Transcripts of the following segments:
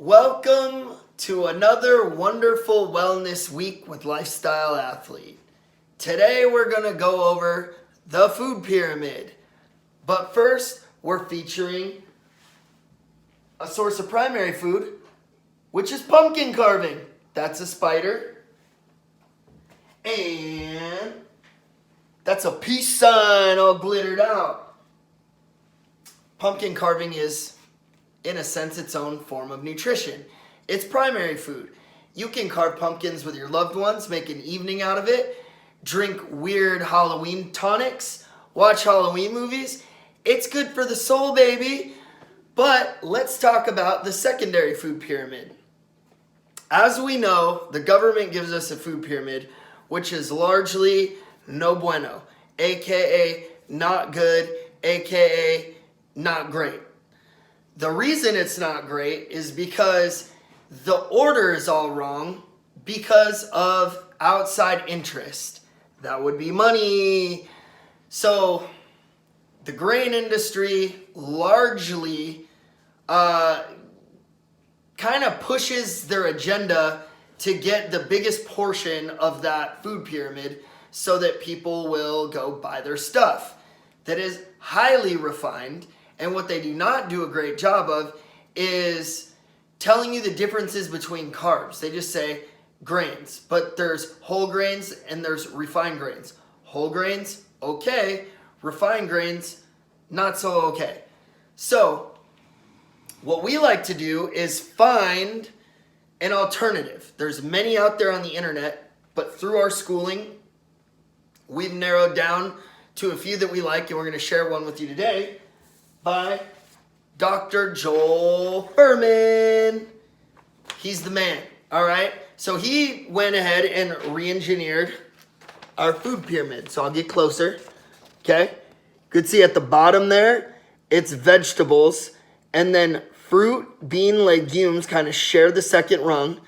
Welcome to another wonderful wellness week with Lifestyle Athlete. Today we're going to go over the food pyramid. But first, we're featuring a source of primary food, which is pumpkin carving. That's a spider. And that's a peace sign all glittered out. Pumpkin carving is, in a sense, its own form of nutrition. It's primary food. You can carve pumpkins with your loved ones, make an evening out of it, drink weird Halloween tonics, watch Halloween movies. It's good for the soul, baby. But let's talk about the secondary food pyramid. As we know, the government gives us a food pyramid, which is largely no bueno, aka not good, aka not great. The reason it's not great is because the order is all wrong because of outside interest. That would be money. So the grain industry largely kind of pushes their agenda to get the biggest portion of that food pyramid so that people will go buy their stuff that is highly refined. And what they do not do a great job of is telling you the differences between carbs. They just say grains, but there's whole grains and there's refined grains. Whole grains, okay. Refined grains, not so okay. So what we like to do is find an alternative. There's many out there on the internet, but through our schooling, we've narrowed down to a few that we like, and we're going to share one with you today by Dr. Joel Fuhrman. He's the man, all right? So he went ahead and re-engineered our food pyramid. So I'll get closer, okay? You could see at the bottom there, it's vegetables, and then fruit, bean, legumes kind of share the second rung.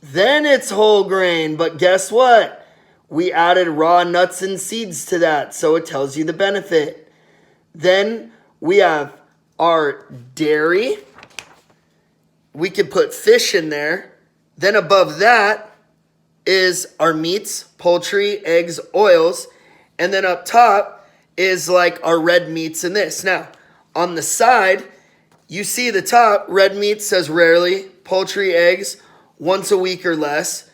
Then it's whole grain, but guess what? We added raw nuts and seeds to that, so it tells you the benefit. Then we have our dairy. We could put fish in there. Then above that is our meats, poultry, eggs, oils. And then up top is like our red meats in this. Now, on the side, you see the top, red meat says rarely, poultry, eggs, once a week or less,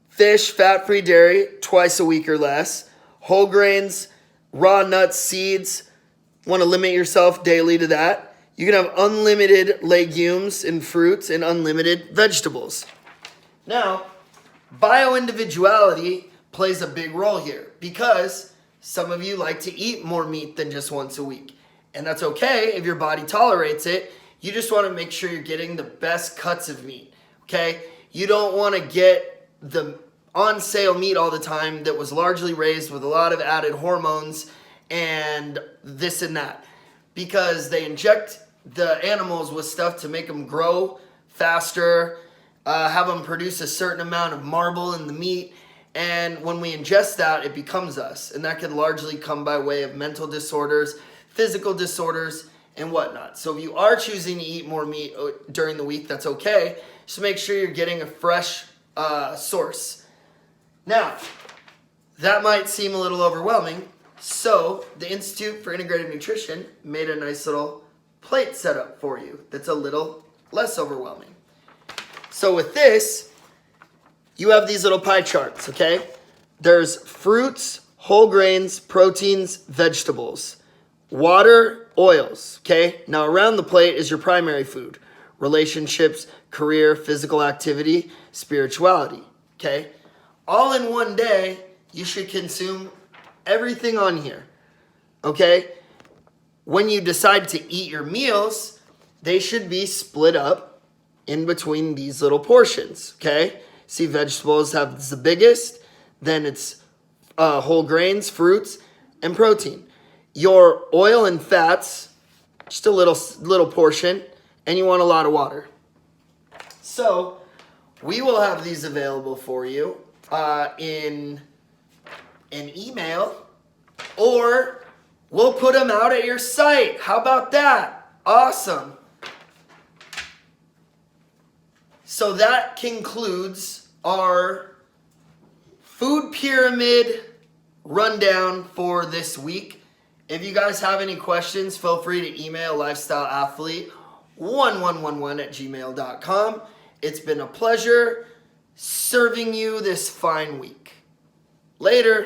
fish, fat-free dairy, twice a week or less, whole grains, raw nuts, seeds. Want to limit yourself daily to that. You can have unlimited legumes and fruits and unlimited vegetables. Now, bioindividuality plays a big role here because some of you like to eat more meat than just once a week. And that's okay if your body tolerates it. You just want to make sure you're getting the best cuts of meat, okay? You don't want to get the on-sale meat all the time that was largely raised with a lot of added hormones and this and that, because they inject the animals with stuff to make them grow faster, have them produce a certain amount of marble in the meat, and when we ingest that, it becomes us, and that could largely come by way of mental disorders, physical disorders, and whatnot. So if you are choosing to eat more meat during the week, that's okay. Just make sure you're getting a fresh source. Now, that might seem a little overwhelming. So the Institute for Integrative Nutrition made a nice little plate setup for you that's a little less overwhelming. So with this, you have these little pie charts, okay? There's fruits, whole grains, proteins, vegetables, water, oils, okay? Now around the plate is your primary food, relationships, career, physical activity, spirituality, okay? All in one day, you should consume everything on here, okay? When you decide to eat your meals, they should be split up in between these little portions, okay? See, vegetables have the biggest, then it's whole grains, fruits, and protein. Your oil and fats, just a little portion, and you want a lot of water. So we will have these available for you in an email, or we'll put them out at your site. How about that? Awesome. So that concludes our food pyramid rundown for this week. If you guys have any questions, feel free to email lifestyleathlete1111@gmail.com. It's been a pleasure serving you this fine week. Later.